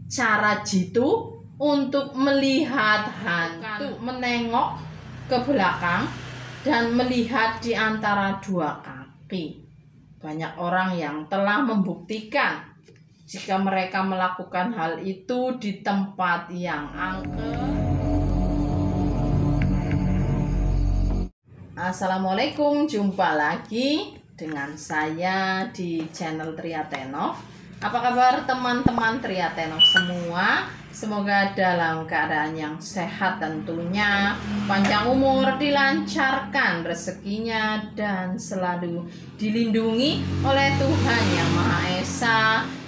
Cara jitu untuk melihat hantu, menengok ke belakang dan melihat di antara dua kaki. Banyak orang yang telah membuktikan jika mereka melakukan hal itu di tempat yang angker. Assalamualaikum, jumpa lagi dengan saya di channel Triatenov. Apa kabar teman-teman Triatenov semua? Semoga dalam keadaan yang sehat tentunya, panjang umur, dilancarkan rezekinya, dan selalu dilindungi oleh Tuhan Yang Maha Esa.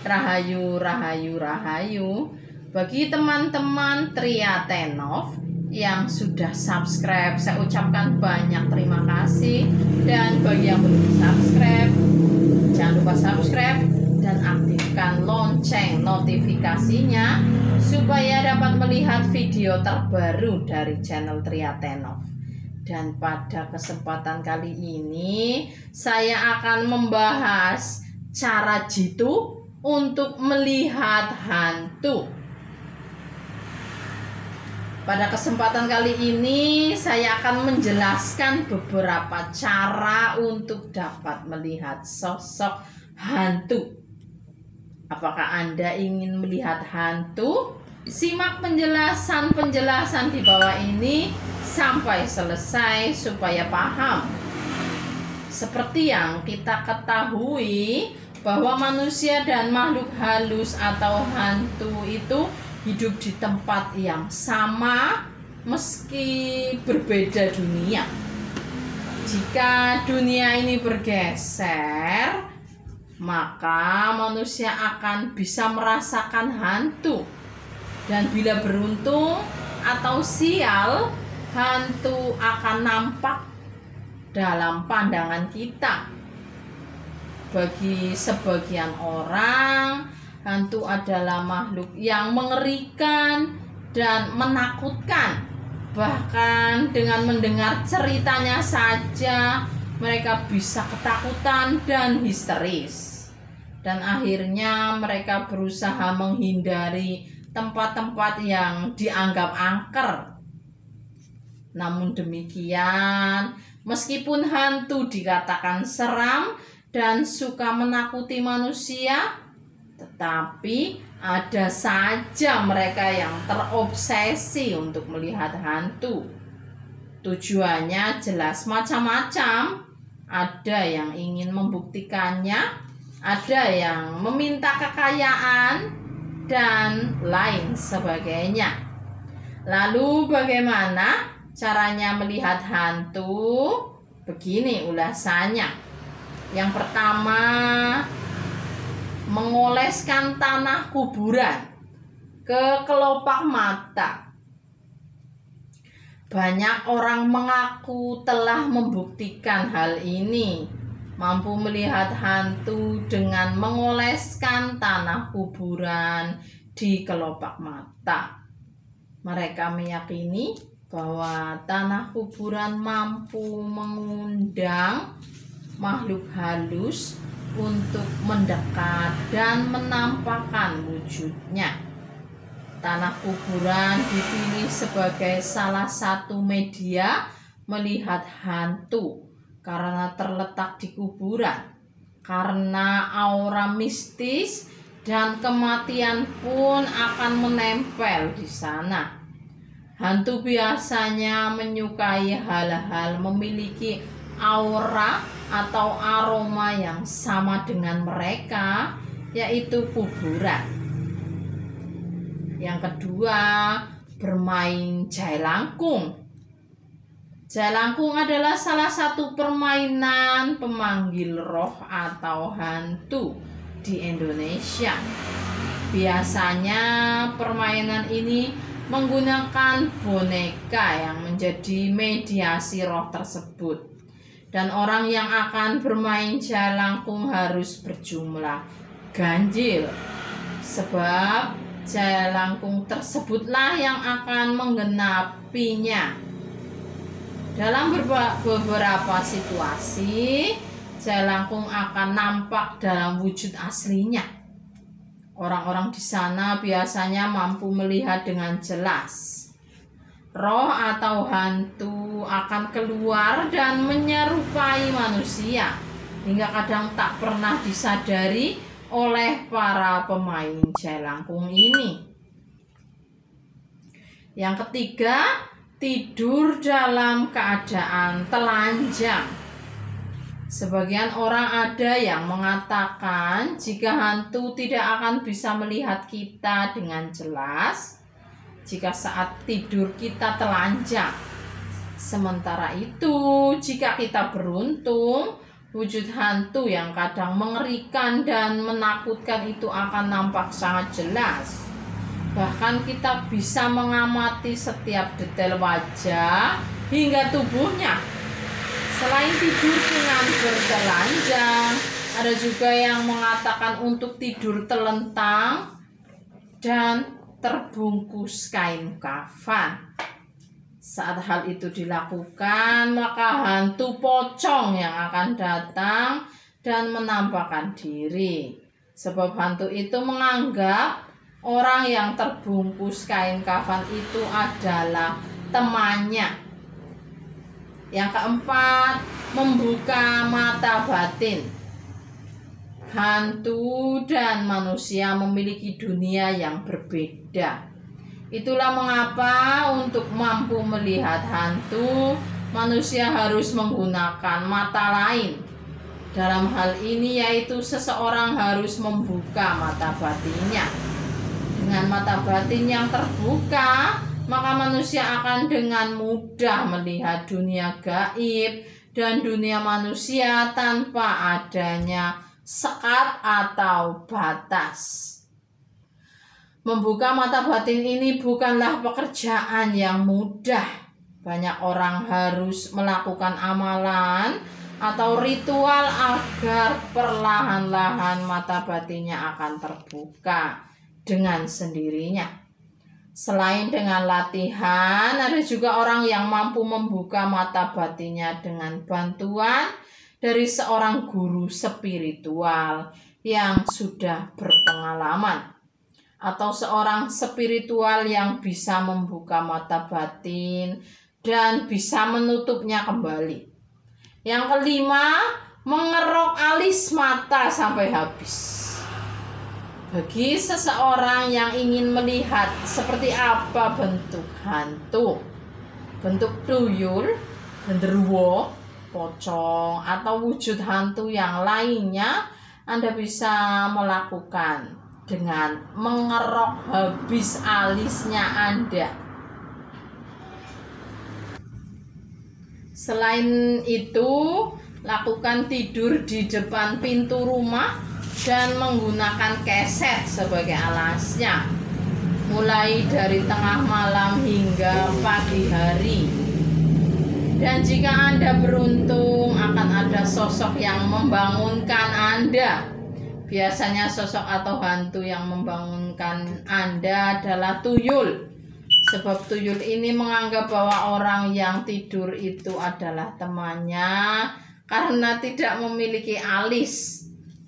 Rahayu, rahayu, rahayu. Bagi teman-teman Triatenov yang sudah subscribe, saya ucapkan banyak terima kasih. Dan bagi yang belum subscribe, jangan lupa subscribe dan aktifkan lonceng notifikasinya supaya dapat melihat video terbaru dari channel Triatenov. Dan pada kesempatan kali ini saya akan membahas cara jitu untuk melihat hantu. Pada kesempatan kali ini saya akan menjelaskan beberapa cara untuk dapat melihat sosok hantu. Apakah Anda ingin melihat hantu? Simak penjelasan-penjelasan di bawah ini sampai selesai supaya paham. Seperti yang kita ketahui bahwa manusia dan makhluk halus atau hantu itu hidup di tempat yang sama meski berbeda dunia. Jika dunia ini bergeser, maka manusia akan bisa merasakan hantu. Dan bila beruntung atau sial, hantu akan nampak dalam pandangan kita. Bagi sebagian orang, hantu adalah makhluk yang mengerikan dan menakutkan. Bahkan dengan mendengar ceritanya saja, mereka bisa ketakutan dan histeris. Dan akhirnya mereka berusaha menghindari tempat-tempat yang dianggap angker. Namun demikian, meskipun hantu dikatakan seram dan suka menakuti manusia, tetapi ada saja mereka yang terobsesi untuk melihat hantu. Tujuannya jelas macam-macam. Ada yang ingin membuktikannya, ada yang meminta kekayaan, dan lain sebagainya. Lalu bagaimana caranya melihat hantu? Begini ulasannya. Yang pertama, mengoleskan tanah kuburan ke kelopak mata. Banyak orang mengaku telah membuktikan hal ini, mampu melihat hantu dengan mengoleskan tanah kuburan di kelopak mata. Mereka meyakini bahwa tanah kuburan mampu mengundang makhluk halus untuk mendekat dan menampakkan wujudnya. Tanah kuburan dipilih sebagai salah satu media melihat hantu karena terletak di kuburan. Karena aura mistis dan kematian pun akan menempel di sana. Hantu biasanya menyukai hal-hal memiliki aura atau aroma yang sama dengan mereka, yaitu kuburan. Yang kedua, bermain jai langkung. Jai langkung adalah salah satu permainan pemanggil roh atau hantu di Indonesia. Biasanya permainan ini menggunakan boneka yang menjadi mediasi roh tersebut. Dan orang yang akan bermain jai langkung harus berjumlah ganjil. Sebab jai langkung tersebutlah yang akan menggenapinya. Dalam beberapa situasi, jai langkung akan nampak dalam wujud aslinya. Orang-orang di sana biasanya mampu melihat dengan jelas. Roh atau hantu akan keluar dan menyerupai manusia hingga kadang tak pernah disadari oleh para pemain jelangkung ini. Yang ketiga, tidur dalam keadaan telanjang. Sebagian orang ada yang mengatakan jika hantu tidak akan bisa melihat kita dengan jelas jika saat tidur kita telanjang. Sementara itu, jika kita beruntung, wujud hantu yang kadang mengerikan dan menakutkan itu akan nampak sangat jelas. Bahkan kita bisa mengamati setiap detail wajah hingga tubuhnya. Selain tidur dengan bertelanjang, ada juga yang mengatakan untuk tidur telentang dan terbungkus kain kafan. Saat hal itu dilakukan, maka hantu pocong yang akan datang dan menampakkan diri. Sebab hantu itu menganggap orang yang terbungkus kain kafan itu adalah temannya. Yang keempat, membuka mata batin. Hantu dan manusia memiliki dunia yang berbeda. Itulah mengapa untuk mampu melihat hantu, manusia harus menggunakan mata lain. Dalam hal ini yaitu seseorang harus membuka mata batinnya. Dengan mata batin yang terbuka, maka manusia akan dengan mudah melihat dunia gaib dan dunia manusia tanpa adanya sekat atau batas. Membuka mata batin ini bukanlah pekerjaan yang mudah. Banyak orang harus melakukan amalan atau ritual agar perlahan-lahan mata batinnya akan terbuka dengan sendirinya. Selain dengan latihan, ada juga orang yang mampu membuka mata batinnya dengan bantuan dari seorang guru spiritual yang sudah berpengalaman, atau seorang spiritual yang bisa membuka mata batin dan bisa menutupnya kembali. Yang kelima, mengerok alis mata sampai habis. Bagi seseorang yang ingin melihat seperti apa bentuk hantu, bentuk tuyul, genderuwo, pocong, atau wujud hantu yang lainnya, Anda bisa melakukan dengan mengerok habis alisnya Anda. Selain itu, lakukan tidur di depan pintu rumah dan menggunakan keset sebagai alasnya, mulai dari tengah malam hingga pagi hari. Dan jika Anda beruntung, akan ada sosok yang membangunkan Anda. Biasanya sosok atau hantu yang membangunkan Anda adalah tuyul. Sebab tuyul ini menganggap bahwa orang yang tidur itu adalah temannya karena tidak memiliki alis.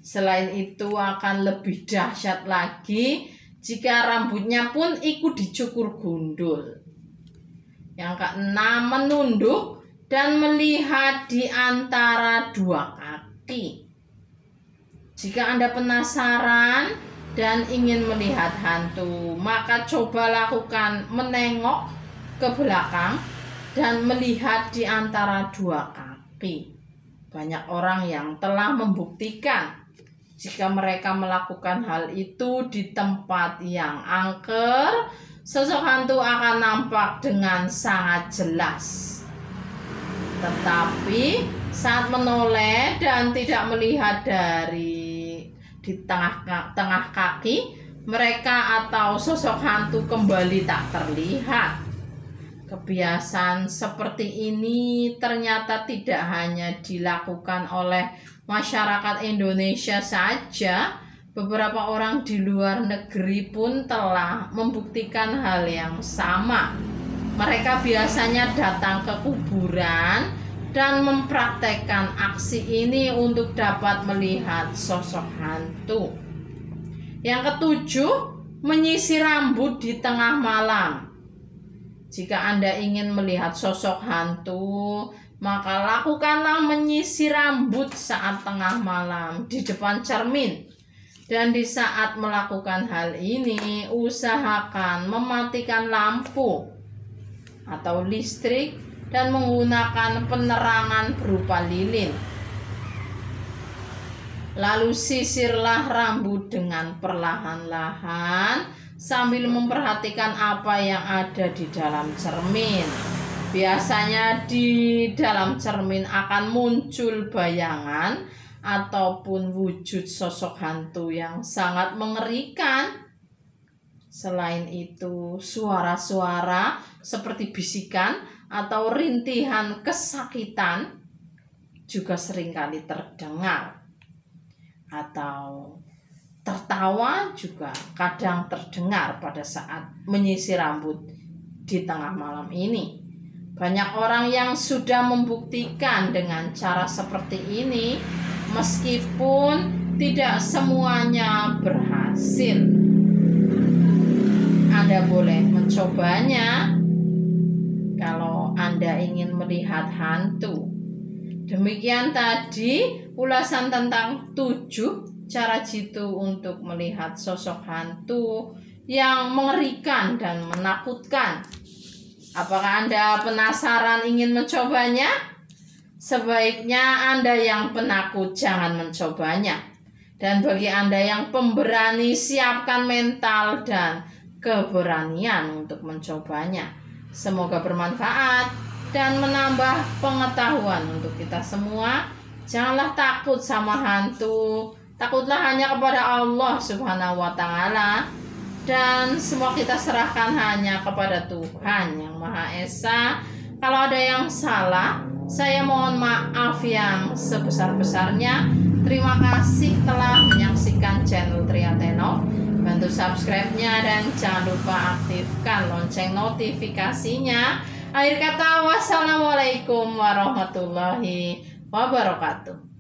Selain itu akan lebih dahsyat lagi jika rambutnya pun ikut dicukur gundul. Yang keenam, menunduk dan melihat di antara dua kaki. Jika Anda penasaran dan ingin melihat hantu, maka coba lakukan menengok ke belakang dan melihat di antara dua kaki. Banyak orang yang telah membuktikan jika mereka melakukan hal itu di tempat yang angker, sosok hantu akan nampak dengan sangat jelas. Tetapi saat menoleh dan tidak melihat dari di tengah kaki, mereka atau sosok hantu kembali tak terlihat. Kebiasaan seperti ini ternyata tidak hanya dilakukan oleh masyarakat Indonesia saja, beberapa orang di luar negeri pun telah membuktikan hal yang sama. Mereka biasanya datang ke kuburan dan mempraktekkan aksi ini untuk dapat melihat sosok hantu. Yang ketujuh, menyisir rambut di tengah malam. Jika Anda ingin melihat sosok hantu, maka lakukanlah menyisir rambut saat tengah malam di depan cermin. Dan di saat melakukan hal ini, usahakan mematikan lampu atau listrik dan menggunakan penerangan berupa lilin. Lalu sisirlah rambut dengan perlahan-lahan sambil memperhatikan apa yang ada di dalam cermin. Biasanya di dalam cermin akan muncul bayangan ataupun wujud sosok hantu yang sangat mengerikan. Selain itu, suara-suara seperti bisikan atau rintihan kesakitan juga seringkali terdengar. Atau tertawa juga kadang terdengar pada saat menyisir rambut di tengah malam ini. Banyak orang yang sudah membuktikan dengan cara seperti ini, meskipun tidak semuanya berhasil. Anda boleh mencobanya kalau Anda ingin melihat hantu. Demikian tadi ulasan tentang 7 cara jitu untuk melihat sosok hantu yang mengerikan dan menakutkan. Apakah Anda penasaran ingin mencobanya? Sebaiknya Anda yang penakut jangan mencobanya. Dan bagi Anda yang pemberani, siapkan mental dan keberanian untuk mencobanya. Semoga bermanfaat dan menambah pengetahuan untuk kita semua. Janganlah takut sama hantu. Takutlah hanya kepada Allah Subhanahu wa Ta'ala. Dan semua kita serahkan hanya kepada Tuhan yang Maha Esa. Kalau ada yang salah, saya mohon maaf yang sebesar-besarnya. Terima kasih telah menyaksikan channel Triateno. Bantu subscribe-nya dan jangan lupa aktifkan lonceng notifikasinya. Akhir kata, wassalamualaikum warahmatullahi wabarakatuh.